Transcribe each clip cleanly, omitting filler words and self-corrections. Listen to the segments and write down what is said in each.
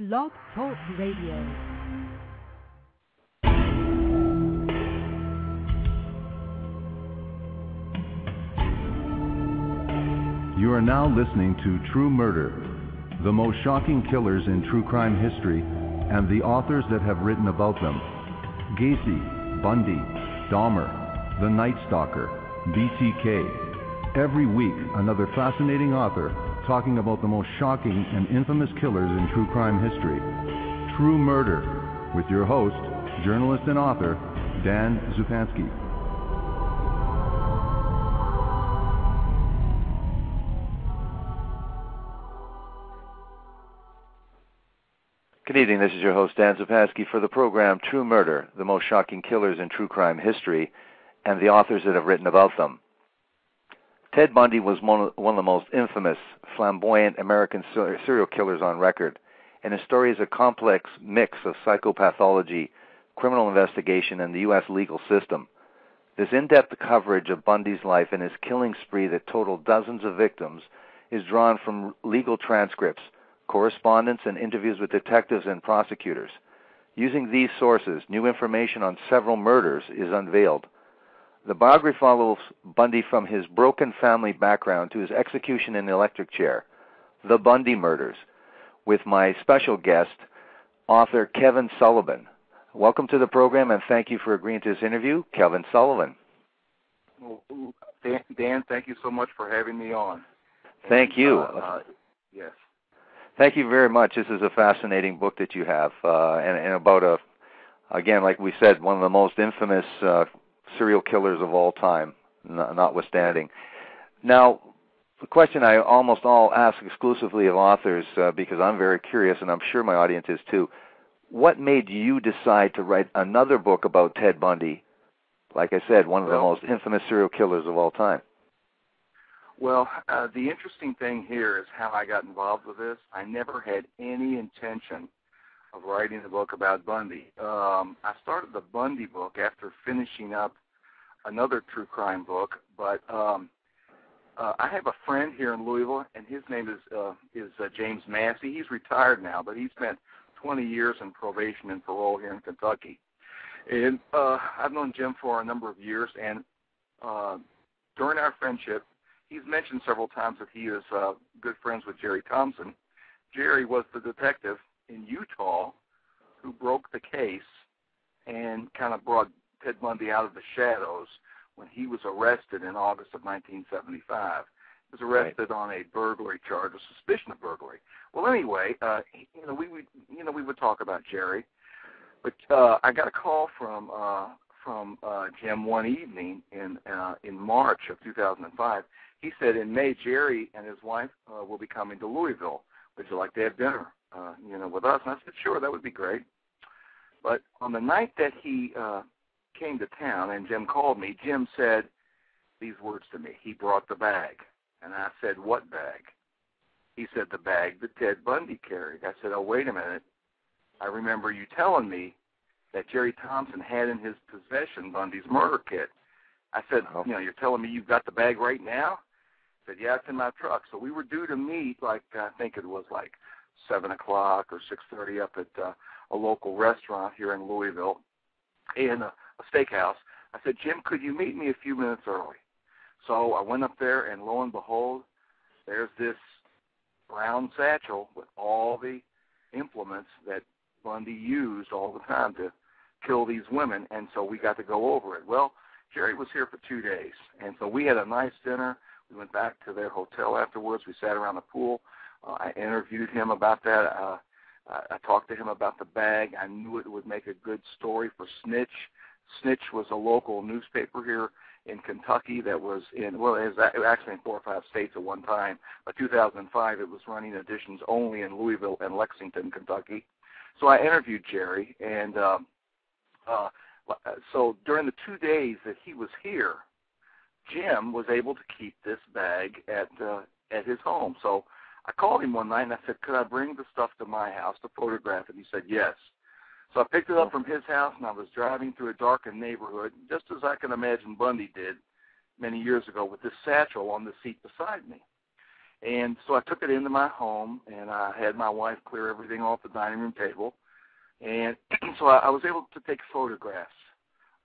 Blog Talk Radio. You are now listening to True Murder, the most shocking killers in true crime history, and the authors that have written about them. Gacy, Bundy, Dahmer, The Night Stalker, BTK. Every week, another fascinating author talking about the most shocking and infamous killers in true crime history. True Murder, with your host, journalist and author, Dan Zupansky. Good evening, this is your host, Dan Zupansky, for the program True Murder, the most shocking killers in true crime history, and the authors that have written about them. Ted Bundy was one of the most infamous, flamboyant American serial killers on record, and his story is a complex mix of psychopathology, criminal investigation, and the U.S. legal system. This in-depth coverage of Bundy's life and his killing spree that totaled dozens of victims is drawn from legal transcripts, correspondence, and interviews with detectives and prosecutors. Using these sources, new information on several murders is unveiled. The biography follows Bundy from his broken family background to his execution in the electric chair, The Bundy Murders, with my special guest, author Kevin Sullivan. Welcome to the program, and thank you for agreeing to this interview, Kevin Sullivan. Well, Dan, thank you so much for having me on. Thank you. Yes. Thank you very much. This is a fascinating book that you have, and about again, like we said, one of the most infamous serial killers of all time, notwithstanding. Now, the question I almost all ask exclusively of authors, because I'm very curious, and I'm sure my audience is too, what made you decide to write another book about Ted Bundy, like I said, one of the most infamous serial killers of all time? Well, the interesting thing here is how I got involved with this. I never had any intention of writing a book about Bundy. I started the Bundy book after finishing up another true crime book, but I have a friend here in Louisville, and his name is James Massey. He's retired now, but he spent 20 years in probation and parole here in Kentucky. And I've known Jim for a number of years, and during our friendship, he's mentioned several times that he is good friends with Jerry Thompson. Jerry was the detective in Utah who broke the case and kind of brought Ted Bundy out of the shadows when he was arrested in August of 1975. He was arrested on a burglary charge, a suspicion of burglary. Well, anyway, we would talk about Jerry, but I got a call from Jim one evening in March of 2005. He said, in May, Jerry and his wife will be coming to Louisville. Would you like to have dinner, with us? And I said, sure, that would be great. But on the night that he came to town and Jim called me, Jim said these words to me. He brought the bag. And I said, what bag? He said, the bag that Ted Bundy carried. I said, oh, wait a minute. I remember you telling me that Jerry Thompson had in his possession Bundy's murder kit. I said, you're telling me you've got the bag right now? He said, yeah, it's in my truck. So we were due to meet, I think it was 7 o'clock or 6:30 up at a local restaurant here in Louisville, in a steakhouse. I said, Jim, could you meet me a few minutes early? So I went up there, and lo and behold, there's this brown satchel with all the implements that Bundy used all the time to kill these women, and so we got to go over it. Well, Jerry was here for 2 days, and so we had a nice dinner. We went back to their hotel afterwards. We sat around the pool. I interviewed him about that. I talked to him about the bag. I knew it would make a good story for Snitch. Snitch was a local newspaper here in Kentucky that was it was actually in 4 or 5 states at one time. By 2005, it was running editions only in Louisville and Lexington, Kentucky. So I interviewed Jerry, and so during the 2 days that he was here, Jim was able to keep this bag at his home. So I called him one night and I said, could I bring the stuff to my house to photograph it? He said, yes. So I picked it up from his house, and I was driving through a darkened neighborhood, just as I can imagine Bundy did many years ago, with this satchel on the seat beside me. And so I took it into my home, and I had my wife clear everything off the dining room table. And so I was able to take photographs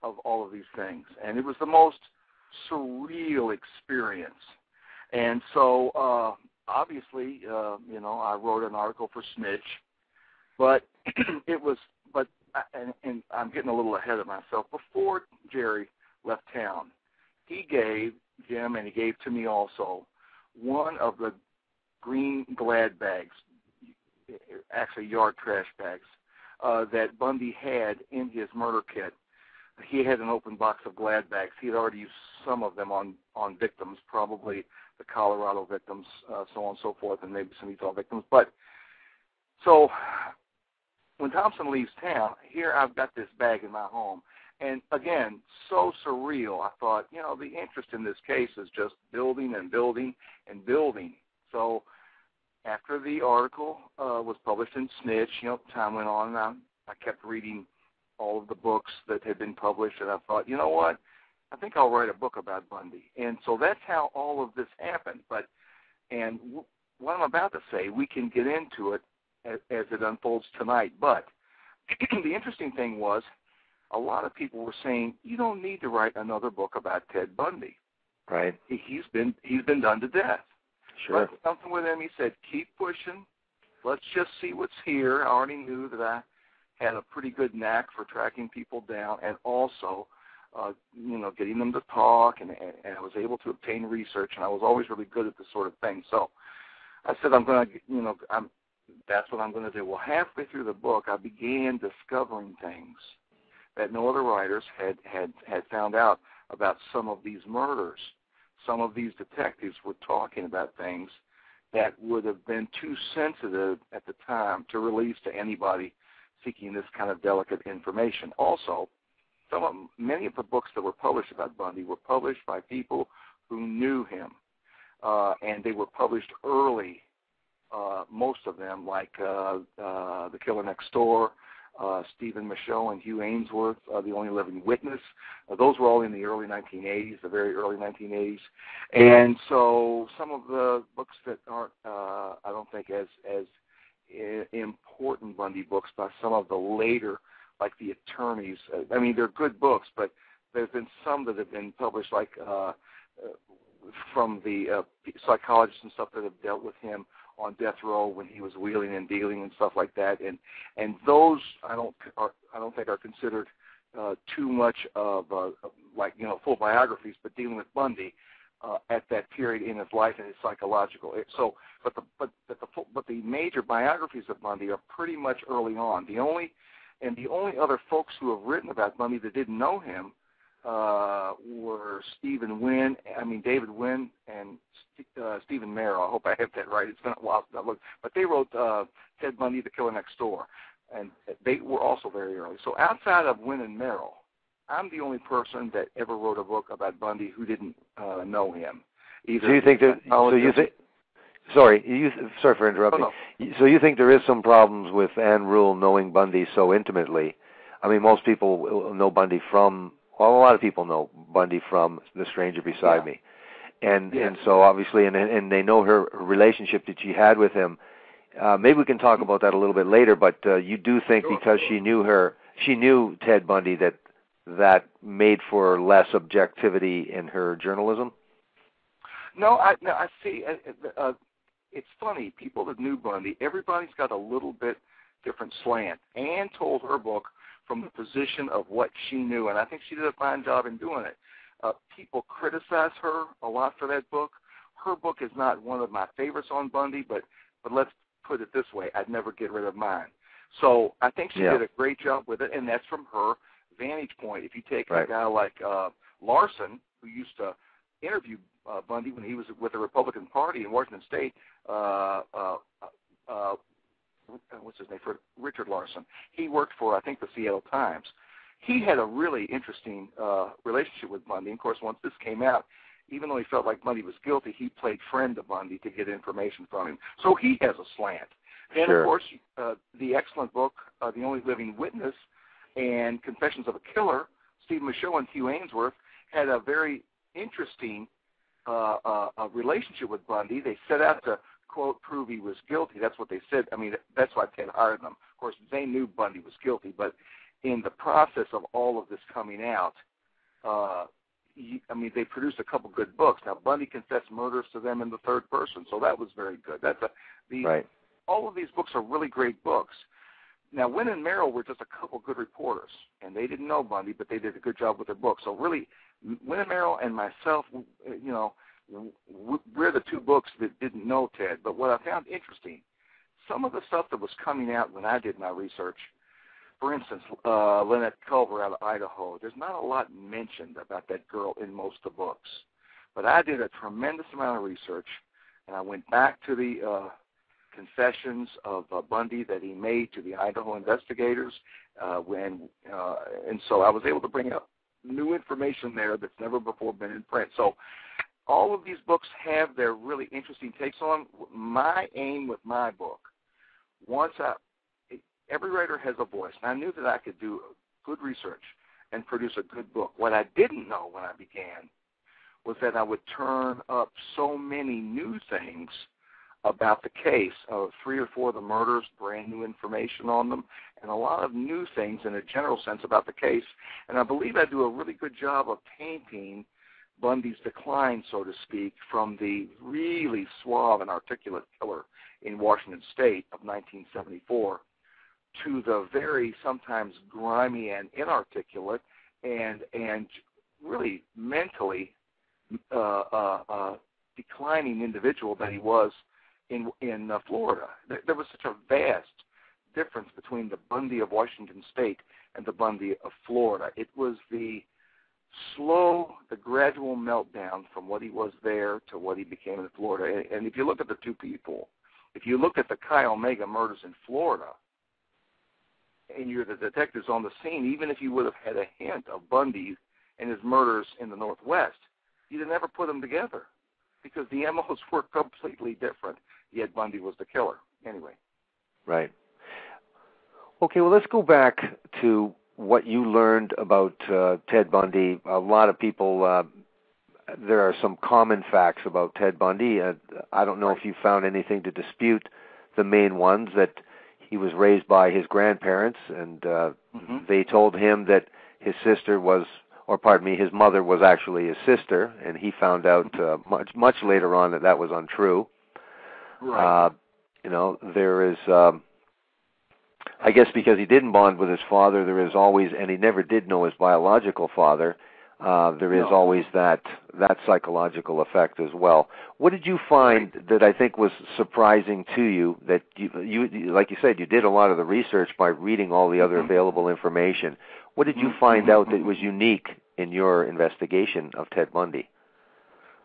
of all of these things. And it was the most surreal experience. And so obviously, I wrote an article for Snitch, but and I'm getting a little ahead of myself. Before Jerry left town, he gave Jim, and he gave to me also, one of the green Glad bags, actually yard trash bags, that Bundy had in his murder kit. He had an open box of Glad bags. He had already used some of them on victims, probably the Colorado victims, so on and so forth, and maybe some Utah victims. But so when Thompson leaves town, here I've got this bag in my home. And, again, so surreal. I thought, the interest in this case is just building and building and building. So after the article was published in Snitch, time went on, and I kept reading all of the books that had been published, and I thought, you know what, I think I'll write a book about Bundy. And so that's how all of this happened. And what I'm about to say, we can get into it as it unfolds tonight. But the interesting thing was, a lot of people were saying, you don't need to write another book about Ted Bundy. Right. He's been done to death. Sure. But something with him, he said, keep pushing. Let's just see what's here. I already knew that I had a pretty good knack for tracking people down, and also, getting them to talk, and I was able to obtain research, and I was always really good at this sort of thing. So I said, that's what I'm going to do. Well, halfway through the book, I began discovering things that no other writers had found out about some of these murders. Some of these detectives were talking about things that would have been too sensitive at the time to release to anybody seeking this kind of delicate information. Also, many of the books that were published about Bundy were published by people who knew him, and they were published early. Most of them, like The Killer Next Door, Stephen Michaud and Hugh Ainsworth, The Only Living Witness. Those were all in the early 1980s, the very early 1980s. And so some of the books that aren't, I don't think, as important Bundy books, by some of the later, like The Attorneys. I mean, they're good books, but there's been some that have been published, like from the psychologists and stuff that have dealt with him on death row when he was wheeling and dealing and stuff like that, and those I don't think are considered too much of full biographies, but dealing with Bundy at that period in his life and his psychological. But the major biographies of Bundy are pretty much early on. The only other folks who have written about Bundy that didn't know him were David Wynn and Stephen Merrill. I hope I have that right. It's been a while since I looked. But they wrote Ted Bundy, The Killer Next Door, and they were also very early. So outside of Wynn and Merrill, I'm the only person that ever wrote a book about Bundy who didn't know him. Either. So you think that? Sorry for interrupting. Oh, no. So you think there is some problems with Ann Rule knowing Bundy so intimately? I mean, most people know Bundy from. Well, a lot of people know Bundy from The Stranger Beside Me. And so obviously, and they know her relationship that she had with him. Maybe we can talk about that a little bit later, but you do think because she knew Ted Bundy, that made for less objectivity in her journalism? No, I see. It's funny. People that knew Bundy, everybody's got a little bit different slant. Ann told her book from the position of what she knew, and I think she did a fine job in doing it. People criticize her a lot for that book. Her book is not one of my favorites on Bundy, but let's put it this way, I'd never get rid of mine. So I think she did a great job with it, and that's from her vantage point. If you take a guy like Larson, who used to interview Bundy when he was with the Republican Party in Washington State, what's his name, for Richard Larson. He worked for, I think, the Seattle Times. He had a really interesting relationship with Bundy. And of course, once this came out, even though he felt like Bundy was guilty, he played friend to Bundy to get information from him. So he has a slant. And, of course, the excellent book, The Only Living Witness and Confessions of a Killer, Stephen Michaud and Hugh Ainsworth had a very interesting a relationship with Bundy. They set out to, quote, prove he was guilty. That's what they said. I mean, that's why Ted hired them. Of course, they knew Bundy was guilty, but in the process of all of this coming out, they produced a couple good books. Now, Bundy confessed murders to them in the third person, so that was very good. Right. All of these books are really great books. Now, Wynn and Merrill were just a couple good reporters, and they didn't know Bundy, but they did a good job with their books. So really, Wynn and Merrill and myself, we're the two books that didn't know Ted. But what I found interesting, some of the stuff that was coming out when I did my research, for instance, Lynette Culver out of Idaho, there's not a lot mentioned about that girl in most of the books. But I did a tremendous amount of research, and I went back to the confessions of Bundy that he made to the Idaho investigators, and so I was able to bring up new information there that's never before been in print. So all of these books have their really interesting takes on. My aim with my book, every writer has a voice, and I knew that I could do good research and produce a good book. What I didn't know when I began was that I would turn up so many new things about the case, 3 or 4 of the murders, brand new information on them, and a lot of new things in a general sense about the case. And I believe I do a really good job of painting Bundy's decline, so to speak, from the really suave and articulate killer in Washington State of 1974 to the very sometimes grimy and inarticulate and really mentally declining individual that he was in Florida. There was such a vast difference between the Bundy of Washington State and the Bundy of Florida. It was the gradual meltdown from what he was there to what he became in Florida. And if you look at the two people, if you look at the Chi Omega murders in Florida, and you're the detectives on the scene, even if you would have had a hint of Bundy and his murders in the Northwest, you'd have never put them together because the MOs were completely different, yet Bundy was the killer. Anyway. Right. Okay, well, let's go back to what you learned about Ted Bundy. A lot of people, there are some common facts about Ted Bundy. I don't know if you found anything to dispute the main ones, that he was raised by his grandparents, and they told him that his mother was actually his sister, and he found out much later on that was untrue. Right. There is, I guess because he didn't bond with his father, there is always, and he never did know his biological father, there is always that psychological effect as well. What did you find that I think was surprising to you, that you like you said, you did a lot of the research by reading all the other available information. What did you find out that was unique in your investigation of Ted Bundy?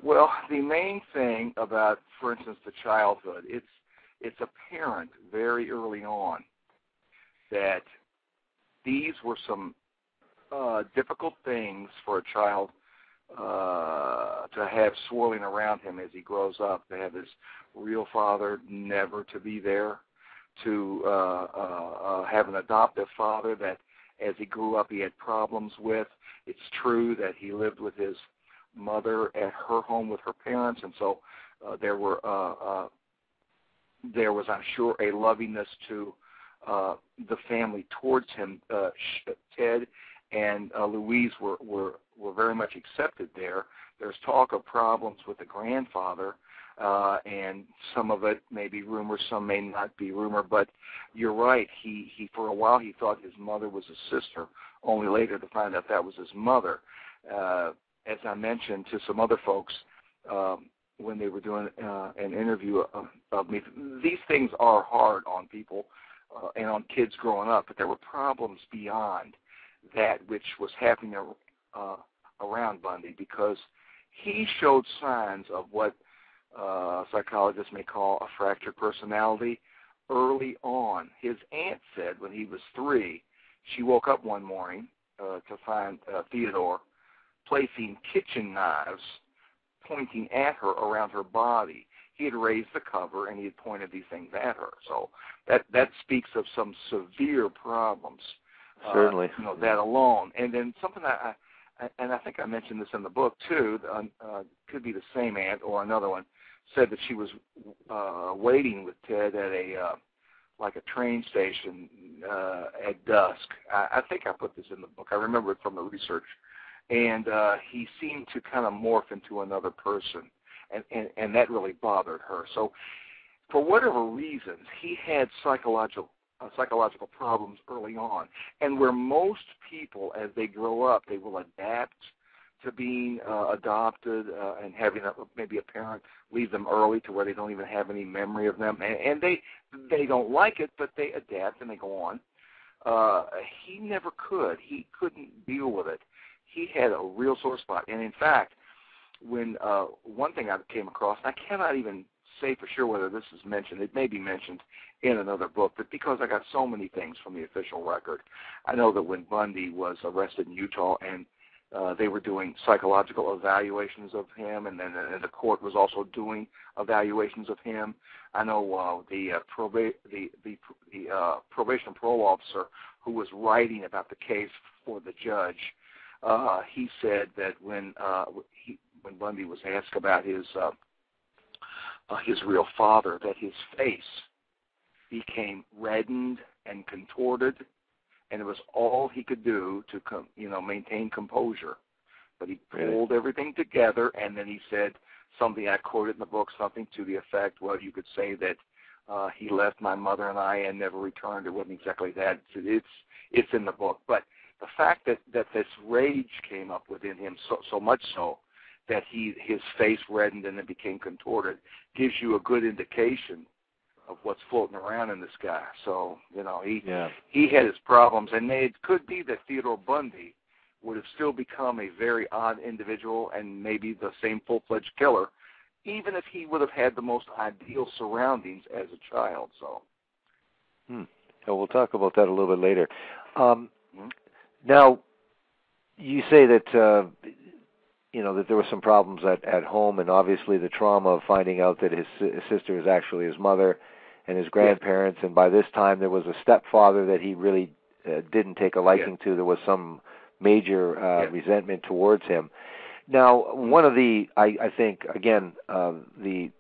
Well, the main thing about, for instance, the childhood, it's apparent very early on that these were some difficult things for a child to have swirling around him as he grows up, to have his real father never to be there, to have an adoptive father that as he grew up he had problems with. It's true that he lived with his mother at her home with her parents, and so there was, I'm sure, a lovingness to the family towards him. Ted and Louise were very much accepted there. There's talk of problems with the grandfather, and some of it may be rumor, some may not be rumor, but you're right. He for a while he thought his mother was his sister, only later to find out that was his mother. As I mentioned to some other folks when they were doing an interview of me, these things are hard on people and on kids growing up, but there were problems beyond that which was happening around Bundy, because he showed signs of what psychologists may call a fractured personality early on. His aunt said when he was 3, she woke up one morning to find Theodore placing kitchen knives pointing at her around her body. He had raised the cover and he had pointed these things at her. So that speaks of some severe problems. Certainly. That alone. And then something I and I think I mentioned this in the book too, could be the same aunt or another one, said that she was waiting with Ted at a like a train station at dusk. I think I put this in the book. I remember it from the research. And he seemed to kind of morph into another person, and that really bothered her. So for whatever reasons, he had psychological problems early on. And where most people, as they grow up, they will adapt to being adopted and having maybe a parent leave them early to where they don't even have any memory of them. And they don't like it, but they adapt and they go on. He never could. He couldn't deal with it. He had a real sore spot. And, in fact, when one thing I came across, and I cannot even say for sure whether this is mentioned. It may be mentioned in another book, but because I got so many things from the official record, I know that when Bundy was arrested in Utah and they were doing psychological evaluations of him, and then the court was also doing evaluations of him. I know the probation and parole officer who was writing about the case for the judge, he said that when Bundy was asked about his real father, that his face became reddened and contorted, and it was all he could do to maintain composure. But he pulled everything together, and then he said something I quoted in the book, something to the effect, well, you could say that he left my mother and I and never returned. It wasn't exactly that. It's in the book. But the fact that this rage came up within him so much so that his face reddened and it became contorted gives you a good indication of what's floating around in this guy. So, he had his problems, and it could be that Theodore Bundy would have still become a very odd individual and maybe the same full-fledged killer, even if he would have had the most ideal surroundings as a child. So, So we'll talk about that a little bit later. Now, you say that that there were some problems at home, and obviously the trauma of finding out that his sister is actually his mother and his grandparents, and by this time there was a stepfather that he really didn't take a liking to. There was some major resentment towards him. Now, one of the, I think, again, the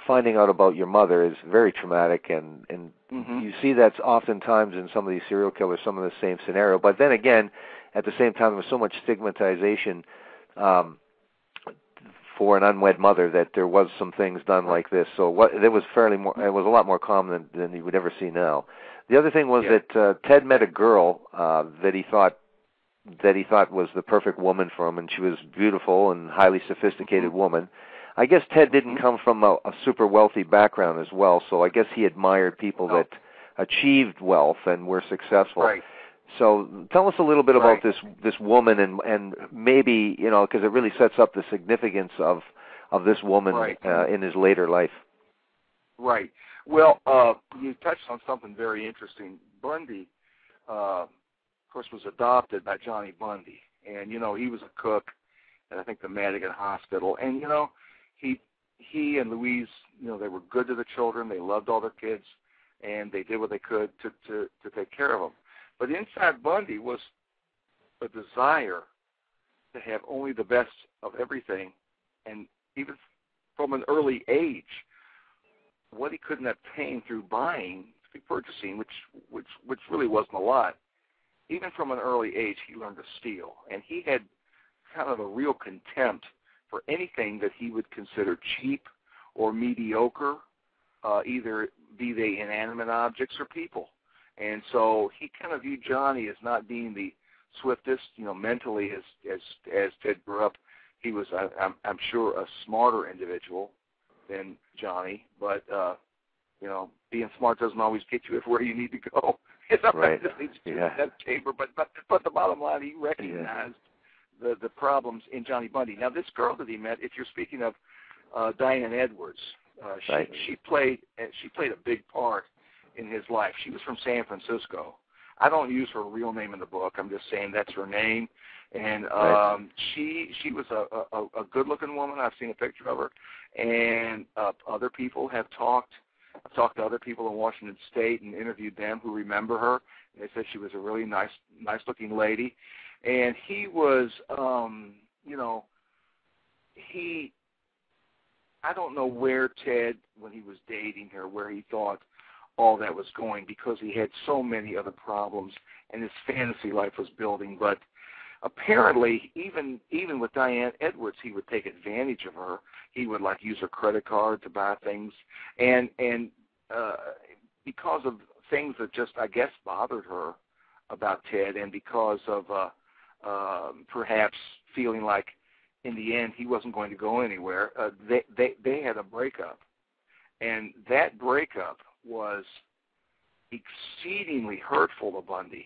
finding out about your mother is very traumatic, and you see that's oftentimes in some of these serial killers, some of the same scenario. But then again, at the same time, there was so much stigmatization for an unwed mother that there was some things done like this. So it was it was a lot more common than you would ever see now. The other thing was that Ted met a girl that he thought was the perfect woman for him, and she was beautiful and highly sophisticated woman. I guess Ted didn't come from a super wealthy background as well, so I guess he admired people that achieved wealth and were successful. Right. So tell us a little bit about this woman, and maybe, because it really sets up the significance of this woman in his later life. Right. Well, you touched on something very interesting. Bundy, of course, was adopted by Johnny Bundy, and, he was a cook at, I think, the Madigan Hospital, and, he and Louise, they were good to the children. They loved all their kids, and they did what they could to take care of them. But inside Bundy was a desire to have only the best of everything, and even from an early age, what he couldn't obtain through purchasing, which really wasn't a lot. Even from an early age, he learned to steal, and he had kind of a real contempt for anything that he would consider cheap or mediocre, either be they inanimate objects or people. And so he kind of viewed Johnny as not being the swiftest, mentally as Ted grew up. He was, I'm sure, a smarter individual than Johnny, but being smart doesn't always get you where you need to go. Right. That chamber, but the bottom line, he recognized the problems in Johnny Bundy. Now, this girl that he met, if you're speaking of Diane Edwards, she played a big part in his life. She was from San Francisco. I don't use her real name in the book. I'm just saying that's her name. And she was a good-looking woman. I've seen a picture of her. And other people have talked. I've talked to other people in Washington State and interviewed them who remember her. And they said she was a really nice-looking lady. And he was, I don't know where Ted, when he was dating her, where he thought all that was going, because he had so many other problems and his fantasy life was building. But apparently, even with Diane Edwards, he would take advantage of her. He would use her credit card to buy things, and because of things that just, I guess, bothered her about Ted, and because of perhaps feeling like in the end he wasn't going to go anywhere, they had a breakup, and that breakup was exceedingly hurtful to Bundy,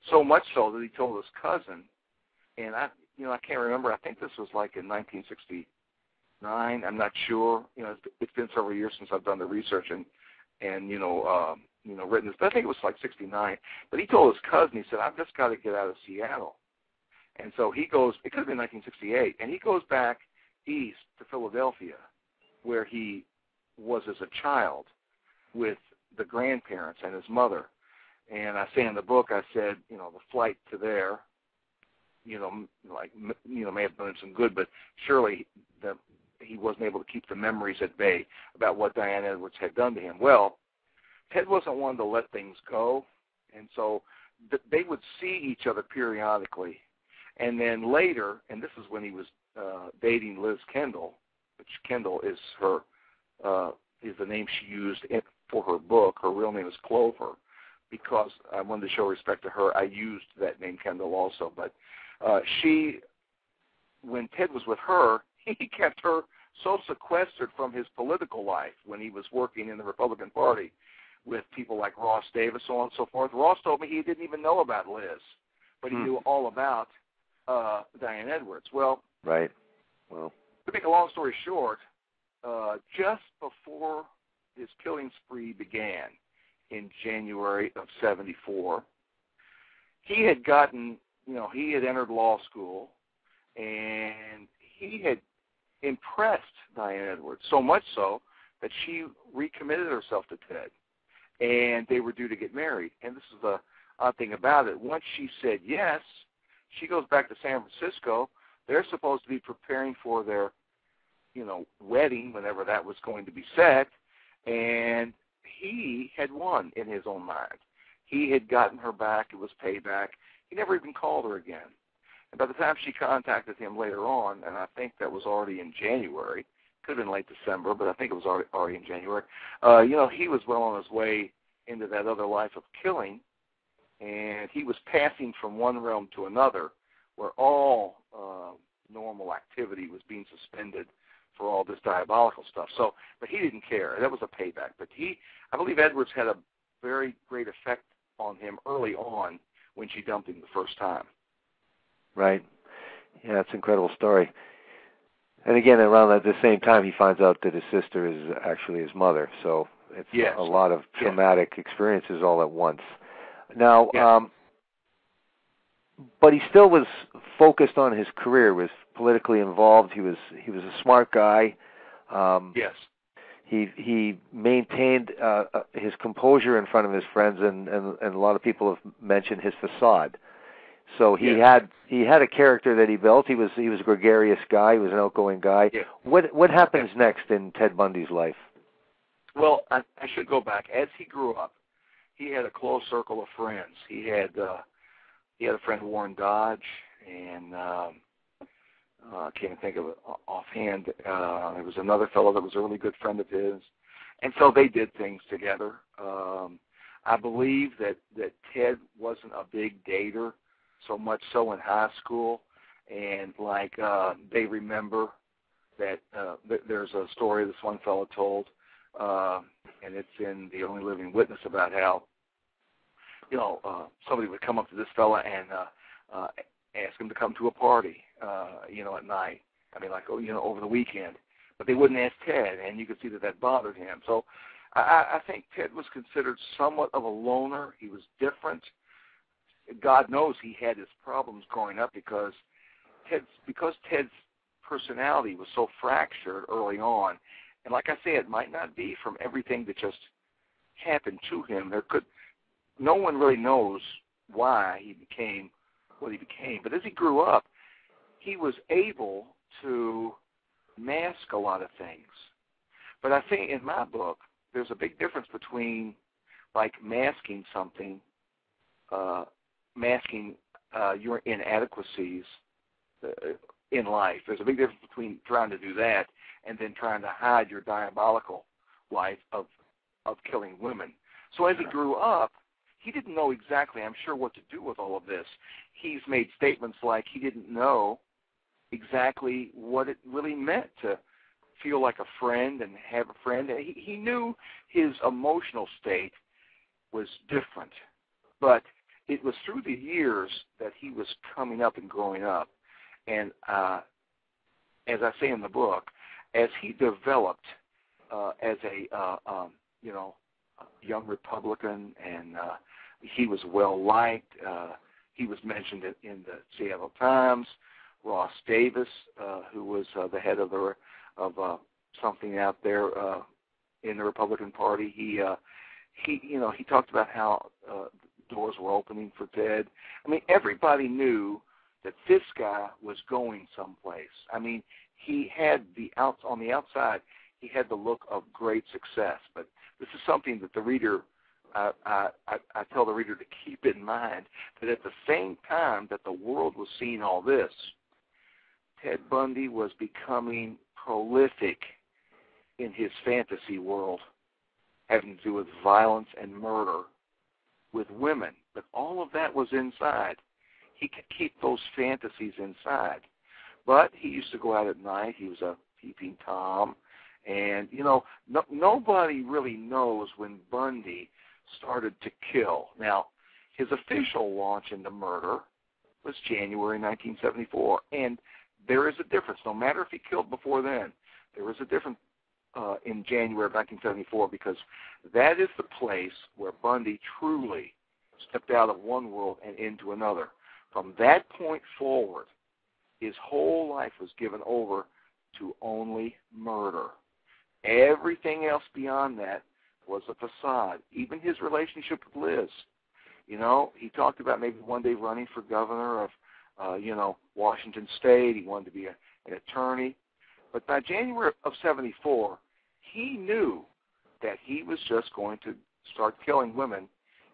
so much so that he told his cousin, and I can't remember. I think this was in 1969. I'm not sure. It's been several years since I've done the research and written this. But I think it was 69. But he told his cousin, he said, "I've just got to get out of Seattle." And so he goes. It could have been 1968, and he goes back east to Philadelphia, where he was as a child with the grandparents and his mother. And I say in the book, I said, the flight to there, may have done him some good, but surely he wasn't able to keep the memories at bay about what Diane Edwards had done to him. Well, Ted wasn't one to let things go, and so they would see each other periodically. And then later, and this is when he was dating Liz Kendall, which Kendall is is the name she used for her book. Her real name is Clover, because I wanted to show respect to her. I used that name, Kendall, also. But when Ted was with her, he kept her so sequestered from his political life when he was working in the Republican Party with people like Ross Davis, so on and so forth. Ross told me he didn't even know about Liz, but he knew all about Diane Edwards. Well, right. Well, to make a long story short, just before his killing spree began in January of '74, he had gotten, he had entered law school, and he had impressed Diane Edwards, so much so that she recommitted herself to Ted, and they were due to get married. And this is the odd thing about it. Once she said yes, she goes back to San Francisco. They're supposed to be preparing for their, wedding, whenever that was going to be set, and he had won in his own mind. He had gotten her back. It was payback. He never even called her again. And by the time she contacted him later on, and I think that was already in January, could have been late December, but I think it was already in January, he was well on his way into that other life of killing, and he was passing from one realm to another where all normal activity was being suspended for all this diabolical stuff. So, but he didn't care. That was a payback. But I believe Edwards had a very great effect on him early on when she dumped him the first time. Right. Yeah, it's an incredible story. And again, around at the same time, he finds out that his sister is actually his mother. So it's a lot of traumatic experiences all at once. Now, but he still was focused on his career, was politically involved. He was a smart guy. Yes. He maintained his composure in front of his friends, and a lot of people have mentioned his facade. So he had a character that he built. He was a gregarious guy. He was an outgoing guy. Yeah. What happens next in Ted Bundy's life? Well, I should go back. As he grew up, he had a close circle of friends. He had a friend, Warren Dodge, and I can't think of it offhand. There was another fellow that was a really good friend of his, and so they did things together. I believe that Ted wasn't a big dater, so much so in high school, and they remember that there's a story this one fellow told, and it's in The Only Living Witness, about how somebody would come up to this fella and ask him to come to a party, at night. I mean, over the weekend. But they wouldn't ask Ted, and you could see that bothered him. So I think Ted was considered somewhat of a loner. He was different. God knows he had his problems growing up because Ted's personality was so fractured early on. And like I say, it might not be from everything that just happened to him. No one really knows why he became what he became. But as he grew up, he was able to mask a lot of things. But I think in my book, there's a big difference between, like, masking something, masking your inadequacies in life. There's a big difference between trying to do that and then trying to hide your diabolical life of killing women. So as he grew up, he didn't know exactly, I'm sure, what to do with all of this. He's made statements like he didn't know exactly what it really meant to feel like a friend and have a friend. He knew his emotional state was different, but it was through the years that he was coming up and growing up. And as I say in the book, as he developed as a young Republican, and he was well liked. He was mentioned in the Seattle Times. Ross Davis, who was the head of something out there in the Republican Party, he talked about how doors were opening for Ted. I mean, everybody knew that this guy was going someplace. I mean, he had on the outside, he had the look of great success. But this is something that the reader, I tell the reader to keep in mind, that at the same time that the world was seeing all this, Ted Bundy was becoming prolific in his fantasy world, having to do with violence and murder with women. But all of that was inside. He could keep those fantasies inside. But he used to go out at night. He was a peeping Tom. And, nobody really knows when Bundy started to kill. Now, his official launch into murder was January 1974. And there is a difference. No matter if he killed before then, there is a difference in January of 1974, because that is the place where Bundy truly stepped out of one world and into another. From that point forward, his whole life was given over to only murder. Everything else beyond that was a facade. Even his relationship with Liz. He talked about maybe one day running for governor of, Washington State. He wanted to be an attorney. But by January of 74, he knew that he was just going to start killing women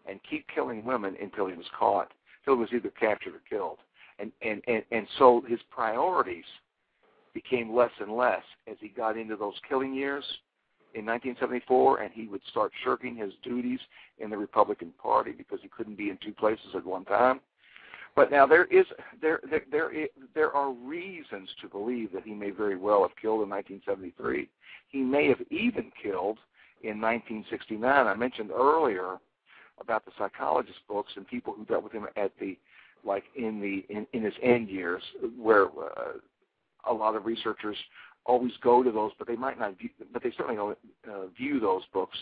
and keep killing women until he was caught, until he was either captured or killed. And so his priorities became less and less as he got into those killing years in 1974, and he would start shirking his duties in the Republican Party because he couldn't be in two places at one time. But now there are reasons to believe that he may very well have killed in 1973. He may have even killed in 1969. I mentioned earlier about the psychologist books and people who dealt with him at in his end years, where a lot of researchers always go to those, but they might not view, but they certainly don't view those books,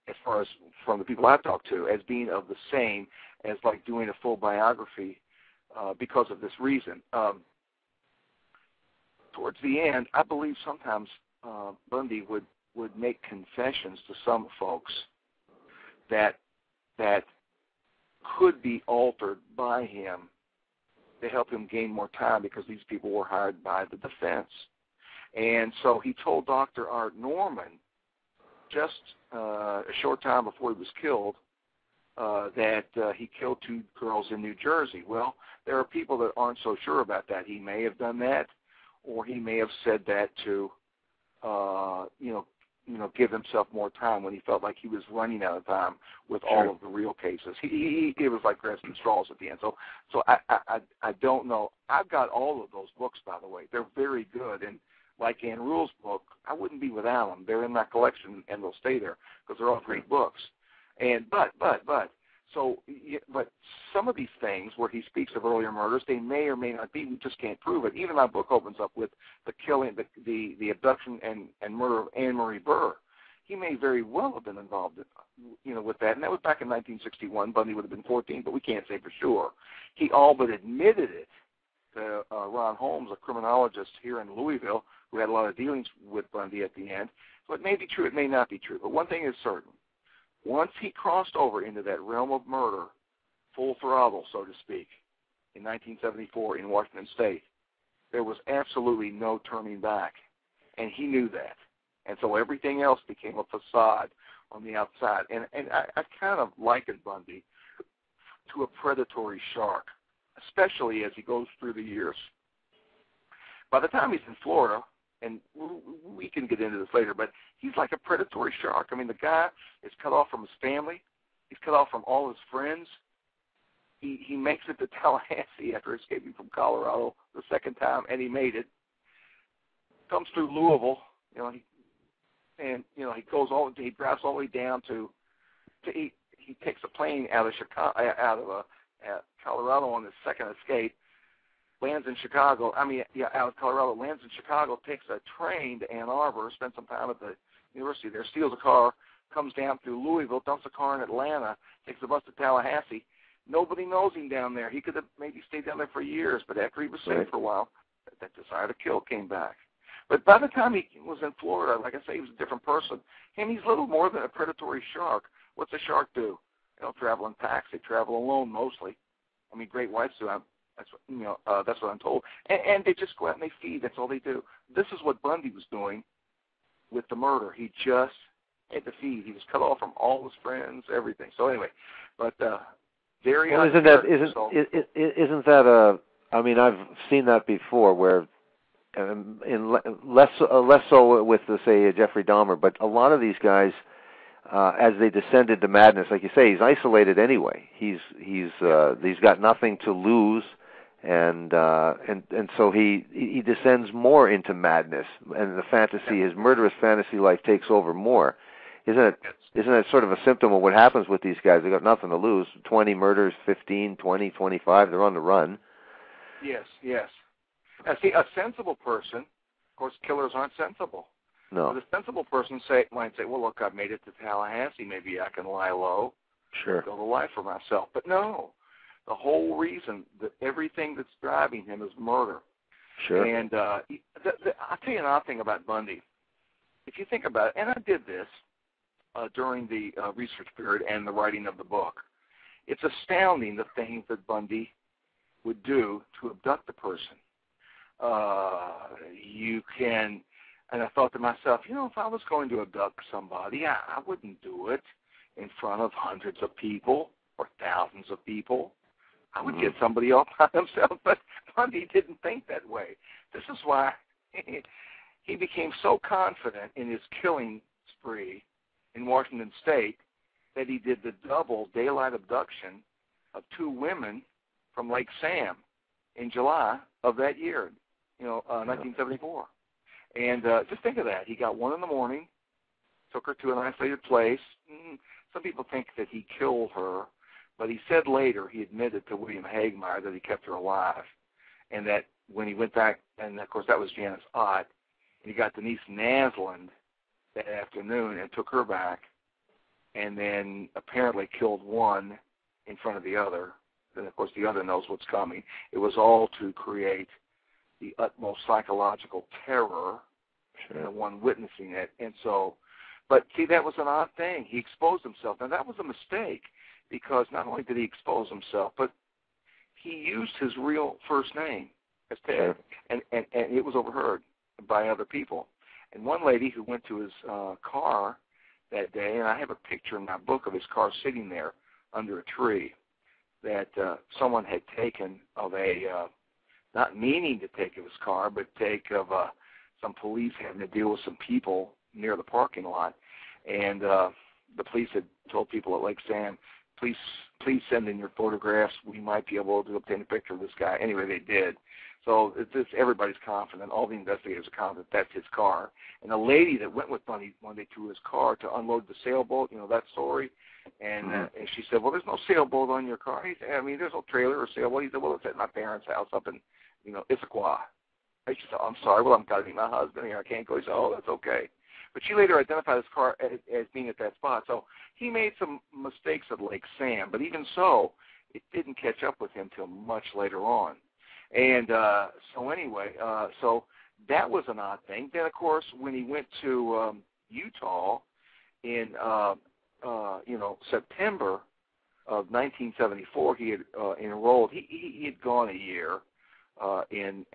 as far as from the people I've talked to, as being of the same as like doing a full biography because of this reason. Towards the end, I believe sometimes Bundy would make confessions to some folks that could be altered by him to help him gain more time, because these people were hired by the defense. And so he told Dr. Art Norman just a short time before he was killed that he killed two girls in New Jersey. Well, there are people that aren't so sure about that. He may have done that, or he may have said that to, give himself more time when he felt like he was running out of time with all of the real cases. It was like grasping straws at the end. So I don't know. I've got all of those books, by the way. They're very good, and like Ann Rule's book, I wouldn't be without them. They're in my collection, and they'll stay there because they're all great books. And but some of these things where he speaks of earlier murders, they may or may not be. We just can't prove it. Even my book opens up with the killing, the abduction and murder of Anne Marie Burr. He may very well have been involved, with that. And that was back in 1961. Bundy would have been 14, but we can't say for sure. He all but admitted it to Ron Holmes, a criminologist here in Louisville, who had a lot of dealings with Bundy at the end. So it may be true, it may not be true. But one thing is certain. Once he crossed over into that realm of murder, full throttle, so to speak, in 1974 in Washington State. There was absolutely no turning back, and he knew that. And so everything else became a facade on the outside. And I kind of likened Bundy to a predatory shark, especially as he goes through the years. By the time he's in Florida, and we can get into this later, but he's like a predatory shark. I mean, the guy is cut off from his family. He's cut off from all his friends. He makes it to Tallahassee after escaping from Colorado the second time, and he made it. Comes through Louisville, he goes he drives all the way down to he takes a plane out of Colorado on his second escape, lands in Chicago. Out of Colorado, lands in Chicago, takes a train to Ann Arbor, spends some time at the university there, steals a car, comes down through Louisville, dumps a car in Atlanta, takes a bus to Tallahassee. Nobody knows him down there. He could have maybe stayed down there for years, but after he was safe for a while, that desire to kill came back. But by the time he was in Florida, like I say, he was a different person. And he's little more than a predatory shark. What's a shark do? They don't travel in packs. They travel alone mostly. I mean, great whites do. That's what I'm told. And they just go out and they feed. That's all they do. This is what Bundy was doing with the murder. He just had to feed. He was cut off from all his friends, everything. So anyway, but very. Well, isn't that I mean, I've seen that before, where in less so with, say, Jeffrey Dahmer, but a lot of these guys, as they descended to madness, like you say, he's isolated anyway. He's got nothing to lose, and so he descends more into madness, and the fantasy, his murderous fantasy life takes over more. Isn't it sort of a symptom of what happens with these guys? They got nothing to lose. 20 murders, 15, 20, 25. They're on the run. Yes. See, a sensible person, of course, killers aren't sensible. No. But a sensible person might say, well, look, I've made it to Tallahassee. Maybe I can lie low. Sure. Build a life for myself. But no, the whole reason, that everything that's driving him is murder. Sure. And I'll tell you another thing about Bundy. If you think about it, and I did this during the research period and the writing of the book, it's astounding the things that Bundy would do to abduct a person. And I thought to myself, if I was going to abduct somebody, I wouldn't do it in front of hundreds of people or thousands of people. I would get somebody off by himself, but Bundy didn't think that way. This is why he became so confident in his killing spree in Washington State that he did the double daylight abduction of 2 women from Lake Sam in July of that year, 1974. And just think of that. He got one in the morning, took her to an isolated place. Some people think that he killed her, but he said later, he admitted to William Hagmeyer that he kept her alive, and that when he went back, and of course that was Janice Ott, and he got Denise Naslund that afternoon and took her back, and then apparently killed one in front of the other. Then, of course, the other knows what's coming. It was all to create the utmost psychological terror in the one witnessing it. And so, but see, that was an odd thing. He exposed himself. Now, that was a mistake, because not only did he expose himself, but he used his real first name as Ted, and it was overheard by other people. And one lady who went to his car that day, and I have a picture in my book of his car sitting there under a tree, that someone had taken of not meaning to take of his car, but take of some police having to deal with some people near the parking lot. And the police had told people at Lake Sam, please send in your photographs. We might be able to obtain a picture of this guy. Anyway, they did. So everybody's confident. All the investigators are confident that's his car. And the lady that went with Bundy one day to his car to unload the sailboat, that story, and she said, well, there's no sailboat on your car. He said, there's no trailer or sailboat. He said, well, it's at my parents' house up in, Issaquah. She said, I'm sorry, well, I'm got to meet my husband here. I can't go. He said, oh, that's okay. But she later identified his car as being at that spot. So he made some mistakes at Lake Sam, but even so, it didn't catch up with him till much later on. And so anyway, so that was an odd thing. Then, of course, when he went to Utah in, September of 1974, he had enrolled. He had gone a year in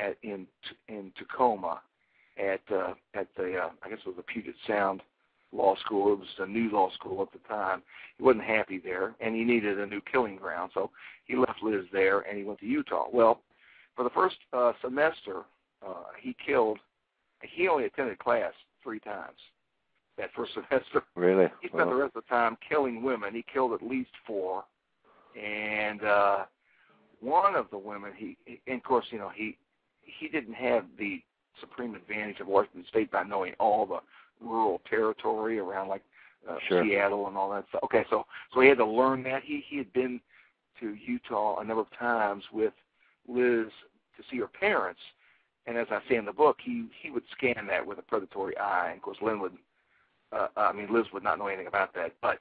Tacoma at the I guess it was the Puget Sound Law School. It was a new law school at the time. He wasn't happy there, and he needed a new killing ground, so he left Liz there and he went to Utah. Well, for the first semester, he only attended class 3 times that first semester. Really? He spent the rest of the time killing women. He killed at least 4, and one of the women, and of course, he didn't have the supreme advantage of Washington State by knowing all the rural territory around, like sure. Seattle and all that stuff. Okay, so he had to learn that. He had been to Utah a number of times with Liz to see her parents, and as I say in the book, he would scan that with a predatory eye. And of course, Liz would not know anything about that, but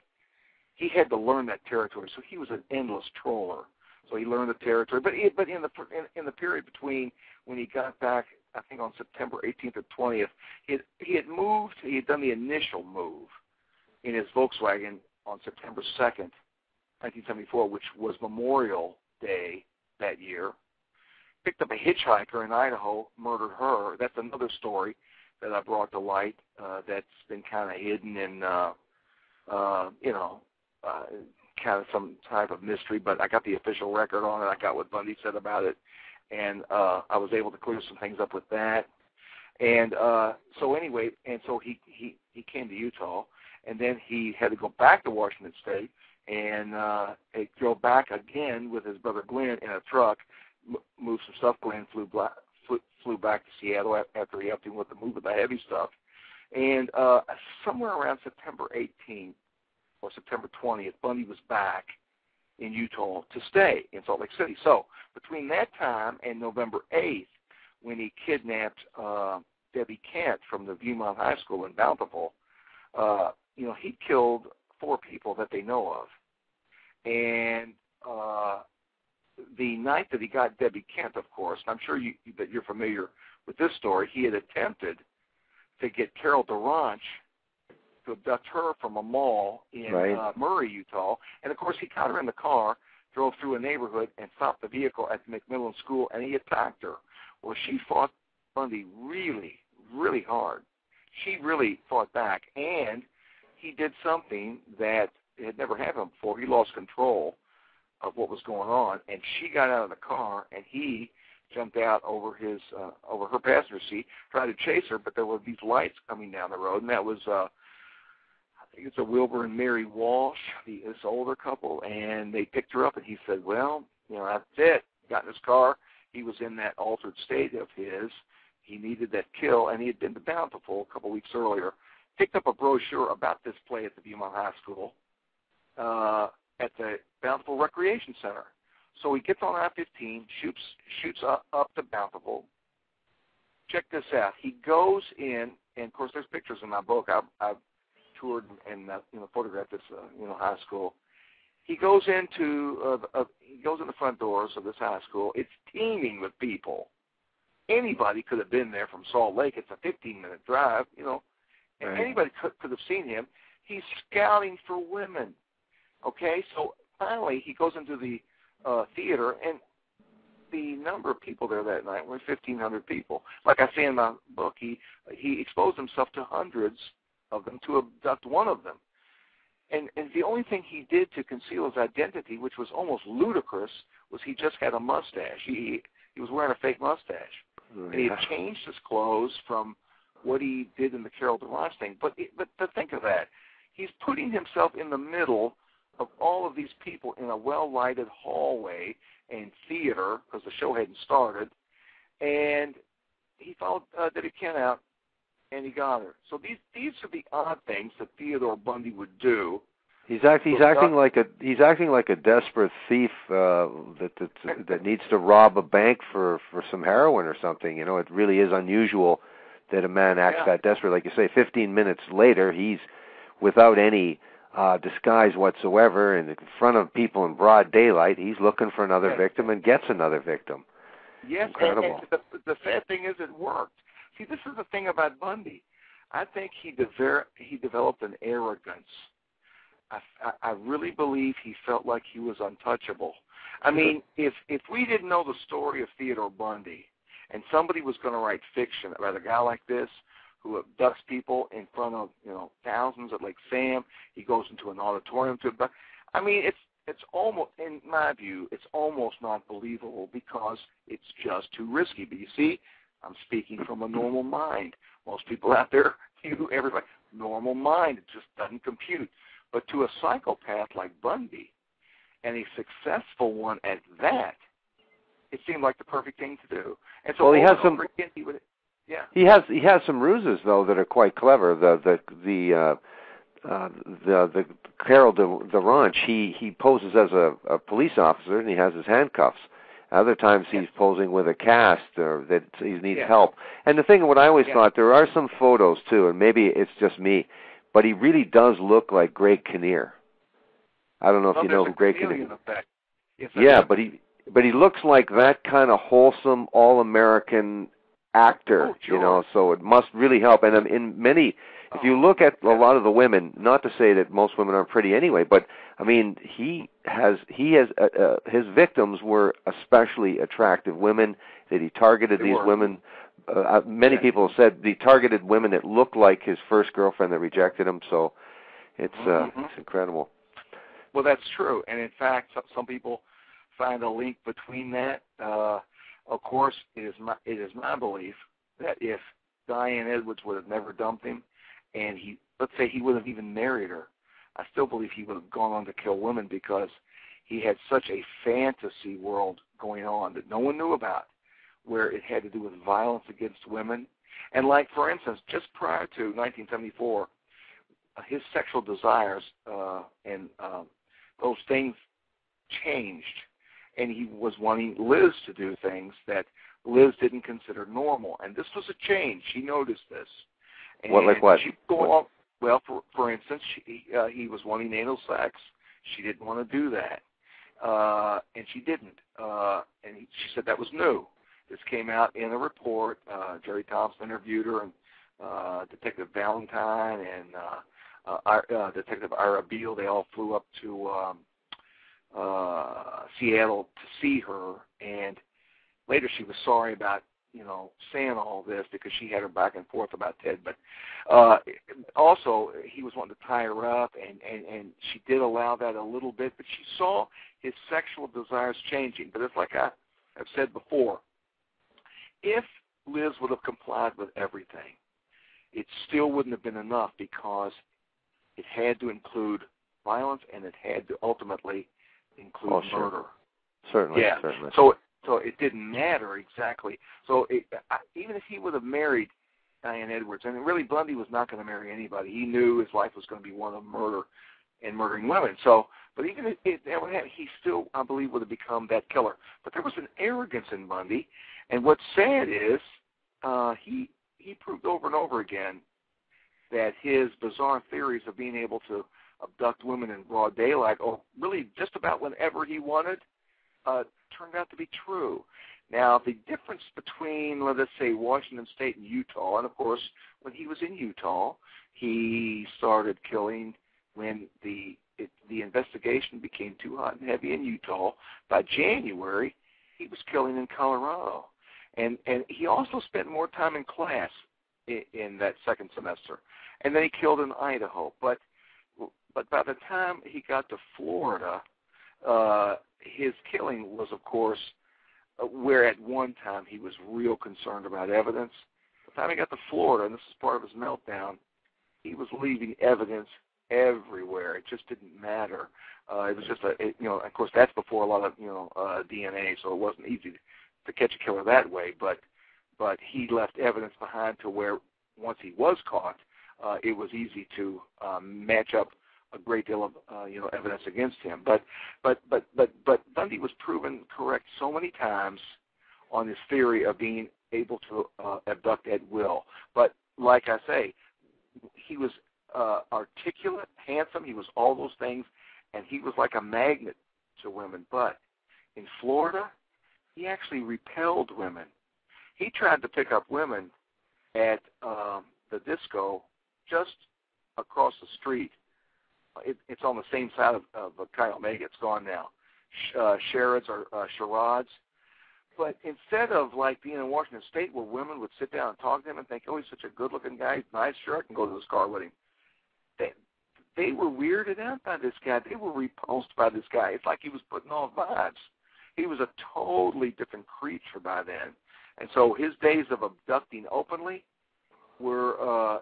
he had to learn that territory. So he was an endless troller. So he learned the territory. But in the period between when he got back, I think on September 18th or 20th, he had moved. He had done the initial move in his Volkswagen on September 2nd, 1974, which was Memorial Day that year. Picked up a hitchhiker in Idaho, murdered her. That's another story that I brought to light that's been kind of hidden in, kind of some type of mystery, but I got the official record on it. I got what Bundy said about it, and I was able to clear some things up with that. And so he came to Utah, and then he had to go back to Washington State, and he drove back again with his brother Glenn in a truck, moved some stuff. Glenn flew back to Seattle after he helped him with the move of the heavy stuff. And somewhere around September 18th or September 20th, Bundy was back in Utah to stay in Salt Lake City. So between that time and November 8th, when he kidnapped Debbie Kent from the Viewmont High School in Bountiful, he killed 4 people that they know of. And the night that he got Debbie Kent, of course, and I'm sure that you're familiar with this story, he had attempted to get Carol DeRanch to abduct her from a mall in Murray, Utah. And, of course, he got her in the car, drove through a neighborhood, and stopped the vehicle at the McMillan School, and he attacked her. Well, she fought Bundy really, really hard. She really fought back, and he did something that had never happened before. He lost control of what was going on, and she got out of the car, and he jumped out over her passenger seat, tried to chase her, but there were these lights coming down the road, and that was I think it's a Wilbur and Mary Walsh, this older couple, and they picked her up, and he said, well, that's it. Got in his car. He was in that altered state of his. He needed that kill, and he had been to Bountiful a couple weeks earlier, picked up a brochure about this play at the Viewmont High School at the Bountiful Recreation Center. So he gets on I-15, shoots up to Bountiful. Check this out. He goes in, and of course there's pictures in my book. I've toured and photographed this high school. He goes into the front doors of this high school. It's teeming with people. Anybody could have been there from Salt Lake. It's a 15-minute drive, and anybody could have seen him. He's scouting for women. Okay, so finally he goes into the theater, and the number of people there that night were 1,500 people. Like I say in my book, he exposed himself to hundreds of them to abduct one of them. And the only thing he did to conceal his identity, which was almost ludicrous, was he just had a mustache. He was wearing a fake mustache. And he had changed his clothes from what he did in the Carol DeRanch thing. But to think of that, he's putting himself in the middle of all of these people in a well-lighted hallway and theater, because the show hadn't started, and he followed Debbie Kent out, and he got her. So these are the odd things that Theodore Bundy would do. He's acting like a desperate thief that needs to rob a bank for some heroin or something. It really is unusual that a man acts that desperate. Like you say, 15 minutes later, he's without any disguise whatsoever in front of people in broad daylight. He's looking for another victim and gets another victim. Yes, incredible. And the sad thing is it worked. See, this is the thing about Bundy. I think he developed an arrogance I really believe he felt like he was untouchable. I mean, if we didn't know the story of Theodore Bundy, and somebody was going to write fiction about a guy like this who abducts people in front of thousands at Lake Sam, he goes into an auditorium to abduct. I mean, it's almost, in my view, it's almost not believable because it's just too risky. But you see, I'm speaking from a normal mind. Most people out there, everybody, normal mind, it just doesn't compute. But to a psychopath like Bundy, and a successful one at that, it seemed like the perfect thing to do. And so, well, he has some. Yeah. He has some ruses though that are quite clever. The Carol de Ranch, he poses as a police officer and he has his handcuffs. Other times he's posing with a cast or that he needs help. And the thing, what I always thought, there are some photos too, and maybe it's just me, but he really does look like Greg Kinnear. I don't know if you know who Greg Kinnear is. Yeah, but he looks like that kind of wholesome, all-American actor, so it must really help. And in many, if you look at a lot of the women, not to say that most women aren't pretty anyway, but I mean, his victims were especially attractive women that he targeted. These women, many people have said he targeted women that looked like his first girlfriend that rejected him. So it's incredible. Well, that's true, and in fact, some people find a link between that. Of course, it is my belief that if Diane Edwards would have never dumped him, and let's say he would have even married her, I still believe he would have gone on to kill women because he had such a fantasy world going on that no one knew about, where it had to do with violence against women. And like, for instance, just prior to 1974, his sexual desires and those things changed. And he was wanting Liz to do things that Liz didn't consider normal. And this was a change. She noticed this. And like what? She go along, well, for instance, he was wanting anal sex. She didn't want to do that. And she didn't. She said that was new. This came out in a report. Jerry Thompson interviewed her, and Detective Valentine and Detective Ira Beale, they all flew up to Seattle to see her, and later she was sorry about saying all this because she had her back and forth about Ted. But also he was wanting to tie her up, and she did allow that a little bit, but she saw his sexual desires changing. But it's like I've said before, if Liz would have complied with everything, it still wouldn't have been enough because it had to include violence and it had to ultimately include murder. Certainly, yeah. Certainly. So it didn't matter exactly. So even if he would have married Diane Edwards, and really Bundy was not going to marry anybody. He knew his life was going to be one of murder and murdering women. So, but even if he still, I believe, would have become that killer. But there was an arrogance in Bundy, and what's sad is he proved over and over again that his bizarre theories of being able to abduct women in broad daylight, or really just about whenever he wanted, turned out to be true. Now, the difference between, let us say, Washington State and Utah, and of course, when he was in Utah, he started killing when the investigation became too hot and heavy in Utah. By January, he was killing in Colorado. And he also spent more time in class in that second semester. And then he killed in Idaho. But by the time he got to Florida, his killing was, of course, where at one time he was real concerned about evidence. By the time he got to Florida, and this is part of his meltdown, he was leaving evidence everywhere. It just didn't matter. It was just of course, that's before a lot of DNA, so it wasn't easy to catch a killer that way. But he left evidence behind to where once he was caught, it was easy to match up a great deal of evidence against him. But Bundy was proven correct so many times on his theory of being able to abduct at will. But like I say, he was articulate, handsome. He was all those things, and he was like a magnet to women. But in Florida, he actually repelled women. He tried to pick up women at the disco just across the street it's on the same side of Chi Omega. It's gone now. Charades or charades. But instead of like being in Washington State where women would sit down and talk to him and think, oh, he's such a good-looking guy, he's nice, sure, I can go to this car with him. They were weirded out by this guy. They were repulsed by this guy. It's like he was putting on vibes. He was a totally different creature by then. And so his days of abducting openly were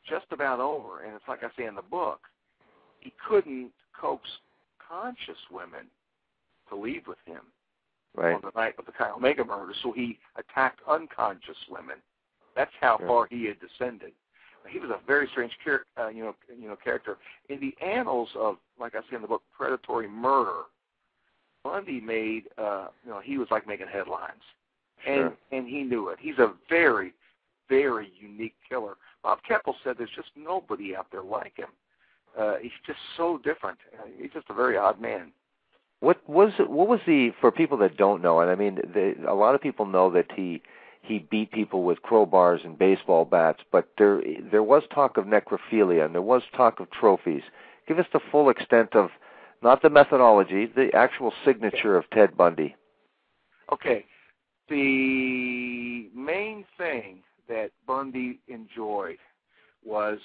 just about over. And it's like I say in the book, he couldn't coax conscious women to leave with him on the night of the Chi Omega murder, so he attacked unconscious women. That's how far he had descended. He was a very strange character. In the annals of, like I say in the book, predatory murder, Bundy made, he was like making headlines. And he knew it. He's a very, very unique killer. Bob Keppel said there's just nobody out there like him. He's just so different. He's just a very odd man. What was the, for people that don't know, and I mean, a lot of people know that he beat people with crowbars and baseball bats, but there was talk of necrophilia and there was talk of trophies. Give us the full extent of, not the methodology, the actual signature of Ted Bundy. Okay. The main thing that Bundy enjoyed was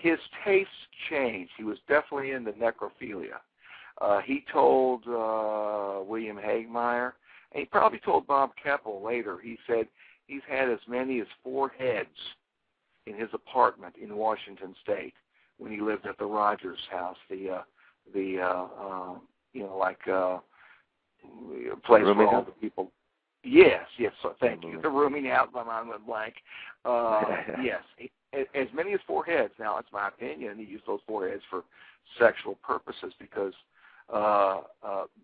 his tastes changed. He was definitely into necrophilia. He told William Hagmeyer, and he probably told Bob Keppel later, he said he's had as many as 4 heads in his apartment in Washington State when he lived at the Rogers house, the place where all the people. Yes. So thank you. The rooming out. My mind went blank. Yes, as many as 4 heads. Now, it's my opinion. He used those 4 heads for sexual purposes because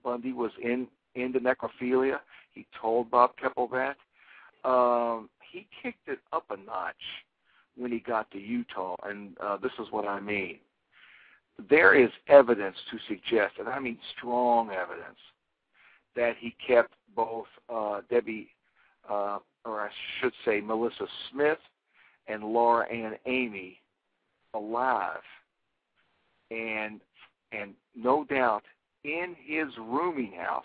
Bundy was into necrophilia. He told Bob Keppel that. He kicked it up a notch when he got to Utah, and this is what I mean. There is evidence to suggest, and I mean strong evidence, that he kept both Debbie, or I should say Melissa Smith, and Laura Ann Amy alive, and no doubt in his rooming house,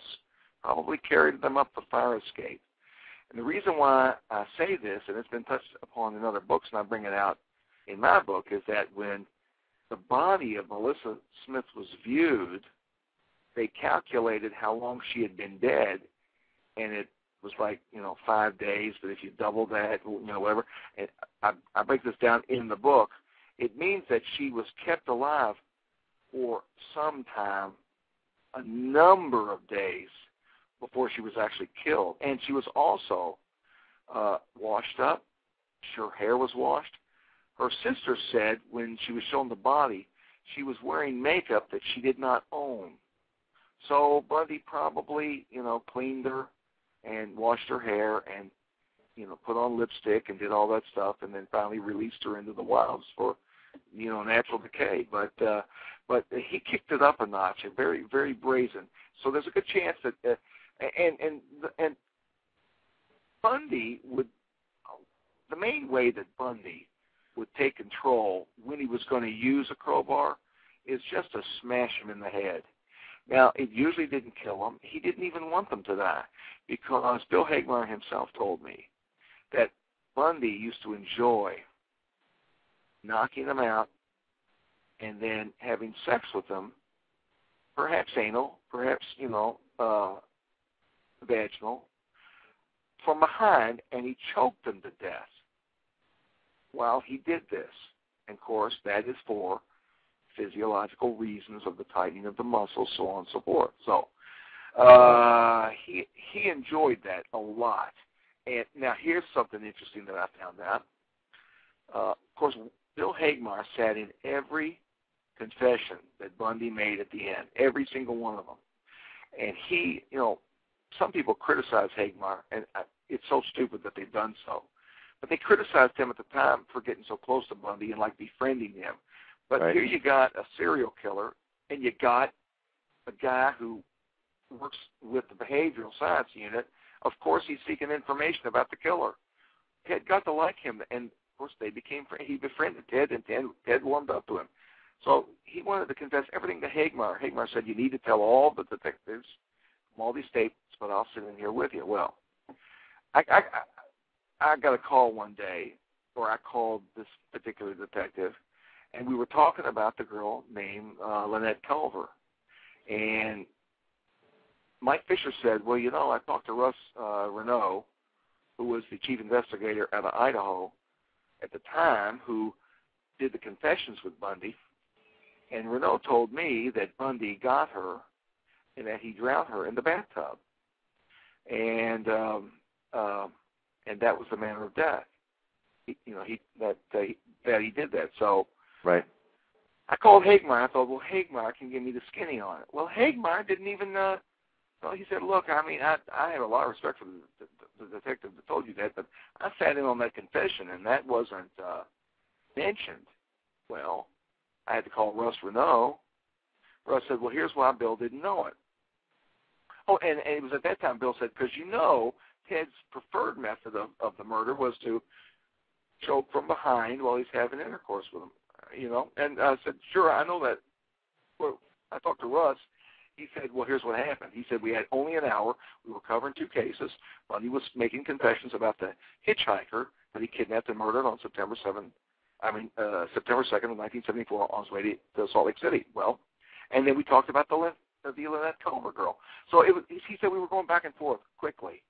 probably carried them up the fire escape. And the reason why I say this, and it's been touched upon in other books, and I bring it out in my book, is that when the body of Melissa Smith was viewed, they calculated how long she had been dead, and it was like, 5 days, but if you double that, whatever. And I break this down in the book. It means that she was kept alive for some time, a number of days, before she was actually killed. And she was also washed up. Her hair was washed. Her sister said when she was shown the body, she was wearing makeup that she did not own. So Bundy probably, cleaned her and washed her hair and, put on lipstick and did all that stuff, and then finally released her into the wilds for, natural decay. But he kicked it up a notch, and very, very brazen. So there's a good chance that, and Bundy would, the main way that Bundy would take control when he was going to use a crowbar is just to smash him in the head. Now, it usually didn't kill him. He didn't even want them to die, because Bill Hagmeyer himself told me that Bundy used to enjoy knocking them out and then having sex with them, perhaps anal, perhaps, vaginal, from behind, and he choked them to death while he did this. And, of course, that is for physiological reasons of the tightening of the muscles, so on and so forth. So he enjoyed that a lot. And now here's something interesting that I found out. Of course, Bill Hagmeyer sat in every confession that Bundy made at the end, every single one of them. And he, some people criticize Hagmeyer, and it's so stupid that they've done so. But they criticized him at the time for getting so close to Bundy and, befriending him. But Here you got a serial killer, and you got a guy who works with the behavioral science unit. Of course, he's seeking information about the killer. Ted got to like him, and course, he befriended Ted, and Ted warmed up to him. So he wanted to confess everything to Hagmar. Hagmar said, you need to tell all the detectives from all these states, but I'll sit in here with you. Well, I got a call one day, or I called this particular detective, and we were talking about the girl named Lynette Culver. And Mike Fisher said, well, you know, I talked to Russ Renault, who was the chief investigator out of Idaho at the time, who did the confessions with Bundy. And Renault told me that Bundy got her and that he drowned her in the bathtub. And that was the manner of death. He did that. So right. I called Hagmar. I thought, well, Hagmar can give me the skinny on it. Well, Hagmar didn't even. He said, look, I mean, I have a lot of respect for the detective that told you that, but I sat in on that confession, and that wasn't mentioned. Well, I had to call Russ Renault. Russ said, well, here's why Bill didn't know it. Oh, and it was at that time Bill said, because you know Ted's preferred method of the murder was to choke from behind while he's having intercourse with him, you know. And I said, sure, I know that. Well, I talked to Russ. He said, well, here's what happened. He said, we had only an hour. We were covering 2 cases. Bundy was making confessions about the hitchhiker that he kidnapped and murdered on September 2nd of 1974 on his way to Salt Lake City. Well, and then we talked about the Lynette Culver girl. So he said we were going back and forth quickly.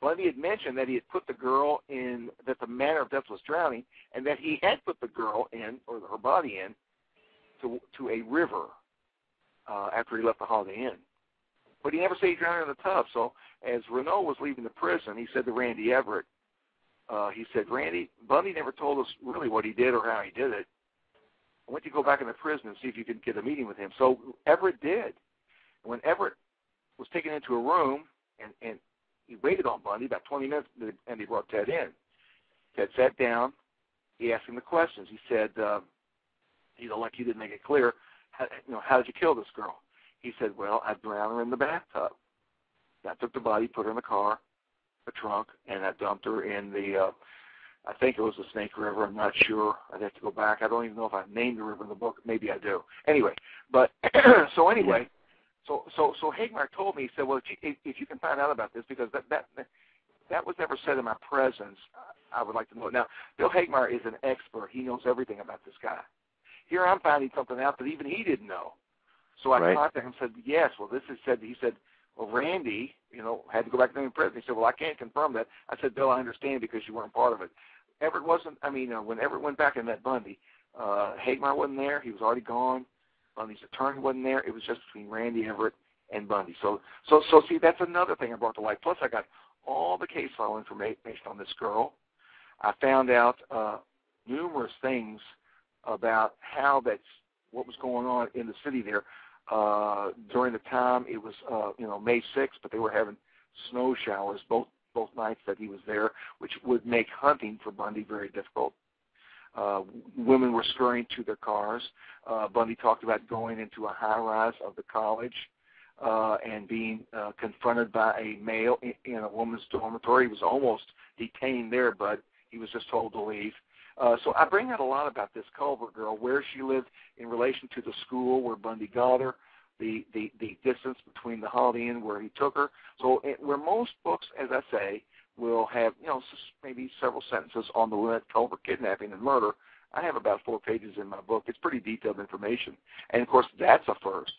Bundy had mentioned that he had put the girl in, that the manner of death was drowning, and that he had put the girl in, or her body in, to a river after he left the Holiday Inn. But he never said he drowned her in the tub. So as Renault was leaving the prison, he said to Randy Everett, he said, Randy, Bundy never told us really what he did or how he did it. I want you to go back in the prison and see if you can get a meeting with him. So Everett did. When Everett was taken into a room and he waited on Bundy about 20 minutes, and he brought Ted in. Ted sat down. He asked him the questions. He said, like you didn't make it clear, how did you kill this girl? He said, well, I drowned her in the bathtub. I took the body, put her in the car, the trunk, and I dumped her in the, I think it was the Snake River. I'm not sure. I'd have to go back. I don't even know if I named the river in the book. Maybe I do. Anyway, but so anyway, so Hagmar told me, he said, well, if you can find out about this, because that was never said in my presence, I would like to know it. Now, Bill Hagmar is an expert. He knows everything about this guy. Here I'm finding something out that even he didn't know. So I contacted him and said, yes, well, this is said. He said, well, Randy, had to go back to the prison. He said, well, I can't confirm that. I said, Bill, I understand because you weren't part of it. Everett wasn't, when Everett went back and met Bundy, Hagmar wasn't there. He was already gone. Bundy's attorney wasn't there. It was just between Randy Everett and Bundy. So see, that's another thing I brought to light. Plus, I got all the case file information on this girl. I found out numerous things about what was going on in the city there. During the time, it was, May 6th, but they were having snow showers both nights that he was there, which would make hunting for Bundy very difficult. Women were scurrying to their cars. Bundy talked about going into a high-rise of the college and being confronted by a male in a woman's dormitory. He was almost detained there, but he was just told to leave. So I bring out a lot about this Culver girl, where she lived in relation to the school where Bundy got her, the distance between the Holiday Inn where he took her. So where most books, as I say, will have, maybe several sentences on the Lynette Culver kidnapping and murder, I have about 4 pages in my book. It's pretty detailed information. And, of course, that's a first.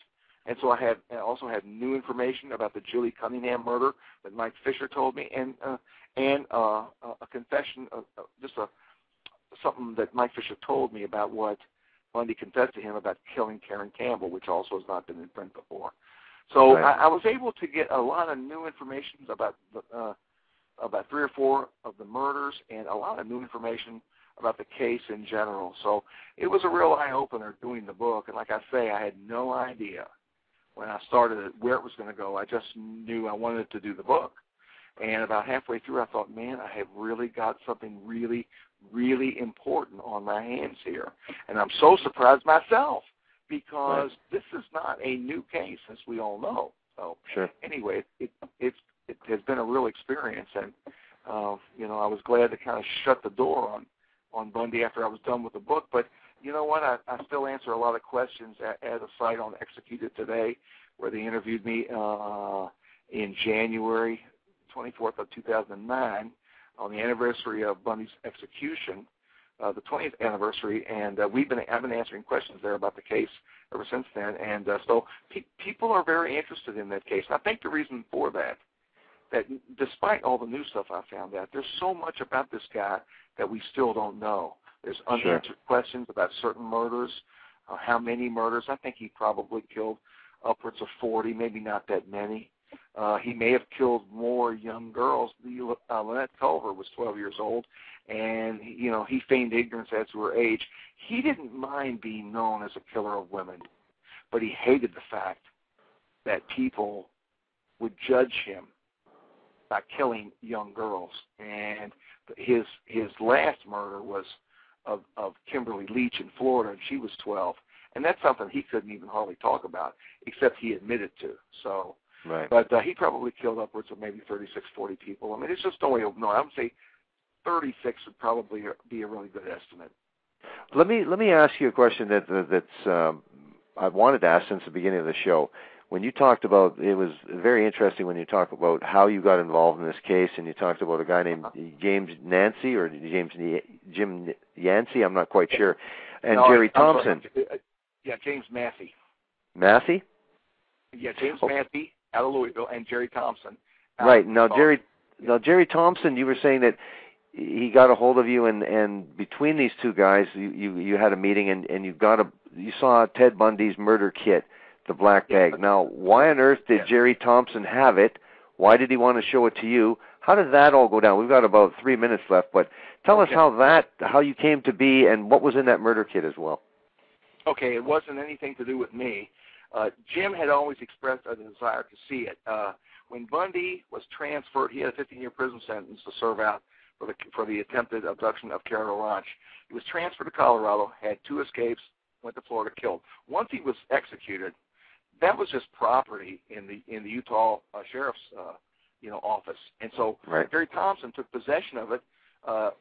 And so I also have new information about the Julie Cunningham murder that Mike Fisher told me, and a confession, something that Mike Fisher told me about what Bundy confessed to him about killing Karen Campbell, which also has not been in print before. So I was able to get a lot of new information about 3 or 4 of the murders and a lot of new information about the case in general. So it was a real eye-opener doing the book. And like I say, I had no idea when I started it where it was going to go. I just knew I wanted to do the book. And about halfway through, I thought, man, I have really got something really, really important on my hands here. And I'm so surprised myself because this is not a new case, as we all know. So anyway, it has been a real experience. And, I was glad to kind of shut the door on Bundy after I was done with the book. But you know what? I still answer a lot of questions at a site on Executed Today, where they interviewed me in January 24th of 2009 on the anniversary of Bundy's execution, the 20th anniversary, and I've been answering questions there about the case ever since then. And so people are very interested in that case. And I think the reason for that despite all the new stuff I found out, there's so much about this guy that we still don't know. There's unanswered questions about certain murders, how many murders. I think he probably killed upwards of 40, maybe not that many. He may have killed more young girls. Lynette Culver was 12 years old, and he feigned ignorance as to her age. He didn't mind being known as a killer of women, but he hated the fact that people would judge him by killing young girls. And his last murder was of Kimberly Leach in Florida, and she was 12. And that's something he couldn't even hardly talk about, except he admitted to. So, but he probably killed upwards of maybe 36, 40 people. I mean, it's just no way of knowing. I would say 36 would probably be a really good estimate. Let me ask you a question that's I've wanted to ask since the beginning of the show. When you talked about, it was very interesting when you talked about how you got involved in this case, and you talked about a guy named Jim Yancey, I'm not quite sure, and Jerry Thompson. James Massey. Massey? Yeah, James Massey out of Louisville, and Jerry Thompson. Right. Now, Jerry Thompson, you were saying that he got a hold of you, and between these two guys, you had a meeting, and you saw Ted Bundy's murder kit, the black bag. Now, why on earth did Jerry Thompson have it? Why did he want to show it to you? How did that all go down? We've got about 3 minutes left, but tell us how you came to be and what was in that murder kit as well. Okay, it wasn't anything to do with me. Jim had always expressed a desire to see it. When Bundy was transferred, he had a 15-year prison sentence to serve out for the attempted abduction of Carol Ranch. He was transferred to Colorado, had 2 escapes, went to Florida, killed. Once he was executed, that was just property in the Utah sheriff's office, and so Jerry Thompson took possession of it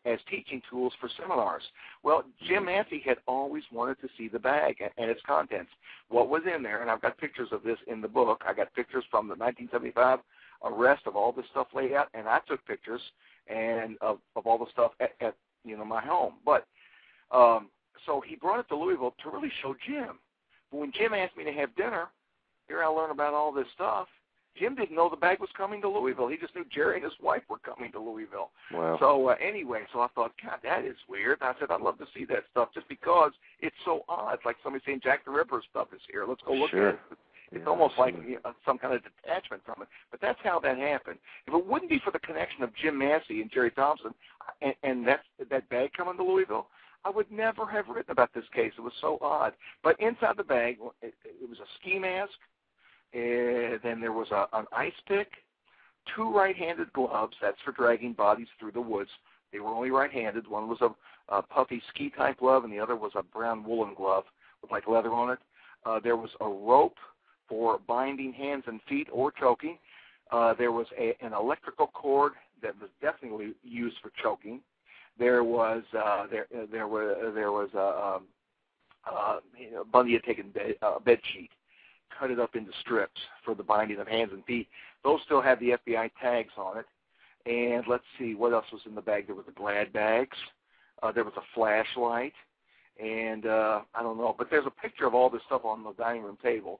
as teaching tools for seminars. Well, Jim Massey had always wanted to see the bag and its contents, what was in there, and I've got pictures of this in the book. I got pictures from the 1975 arrest of all this stuff laid out, and I took pictures and of all the stuff at my home. But so he brought it to Louisville to really show Jim. But when Jim asked me to have dinner, here I learned about all this stuff. Jim didn't know the bag was coming to Louisville. He just knew Jerry and his wife were coming to Louisville. Wow. So anyway, so I thought, God, that is weird. I said, I'd love to see that stuff just because it's so odd. It's like somebody saying Jack the Ripper stuff is here. Let's go look at it. It's almost like some kind of detachment from it. But that's how that happened. If it wouldn't be for the connection of Jim Massey and Jerry Thompson and that bag coming to Louisville, I would never have written about this case. It was so odd. But inside the bag, it was a ski mask. Then there was an ice pick, 2 right-handed gloves. That's for dragging bodies through the woods. They were only right-handed. One was a puffy ski-type glove, and the other was a brown woolen glove with like leather on it. There was a rope for binding hands and feet or choking. There was an electrical cord that was definitely used for choking. There was Bundy had taken a bed sheet, cut it up into strips for the binding of hands and feet. Those still have the FBI tags on it. And let's see, what else was in the bag? There was the Glad bags. There was a flashlight. And I don't know, but there's a picture of all this stuff on the dining room table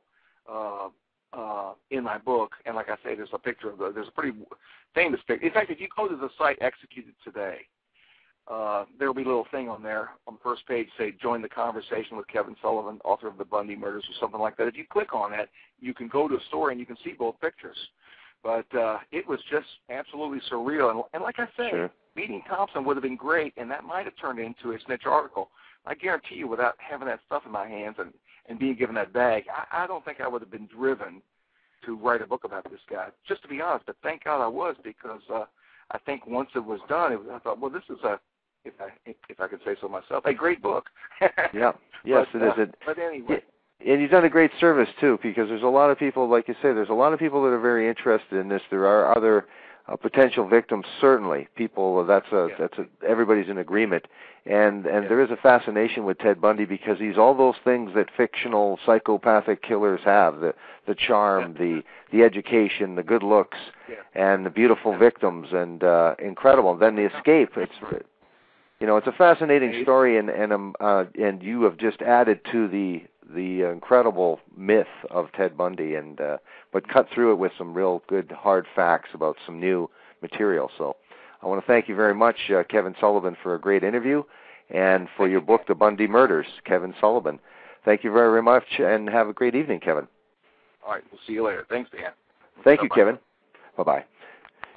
in my book. And like I say, there's a picture of there's a pretty famous picture. In fact, if you go to the site Executed Today, there will be a little thing on there on the first page, say, join the conversation with Kevin Sullivan, author of the Bundy Murders, or something like that. If you click on that, you can go to a story and you can see both pictures. But it was just absolutely surreal. And like I say, meeting Thompson would have been great, and that might have turned into a snitch article. I guarantee you, without having that stuff in my hands and being given that bag, I don't think I would have been driven to write a book about this guy, just to be honest. But thank God I was, because I think once it was done, I thought, well, this is if I could say so myself, a great book. Yeah, yes, it is. But anyway. And you've done a great service, too, because there's a lot of people, like you say, there's a lot of people that are very interested in this. There are other Potential victims, certainly. People, everybody's in agreement. And there is a fascination with Ted Bundy because he's all those things that fictional psychopathic killers have: the charm, the education, the good looks, and the beautiful victims, and incredible. And then the escape. It's a fascinating story, and you have just added to the incredible myth of Ted Bundy, but cut through it with some real good hard facts about some new material. So I want to thank you very much, Kevin Sullivan, for a great interview, and for your book, The Bundy Murders, Kevin Sullivan. Thank you very much, and have a great evening, Kevin. All right, we'll see you later. Thanks, Dan. Thank you, Kevin. Bye-bye.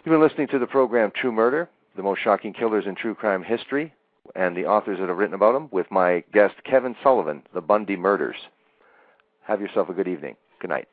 You've been listening to the program True Murder, the most shocking killers in true crime history, and the authors that have written about them, with my guest, Kevin Sullivan, The Bundy Murders. Have yourself a good evening. Good night.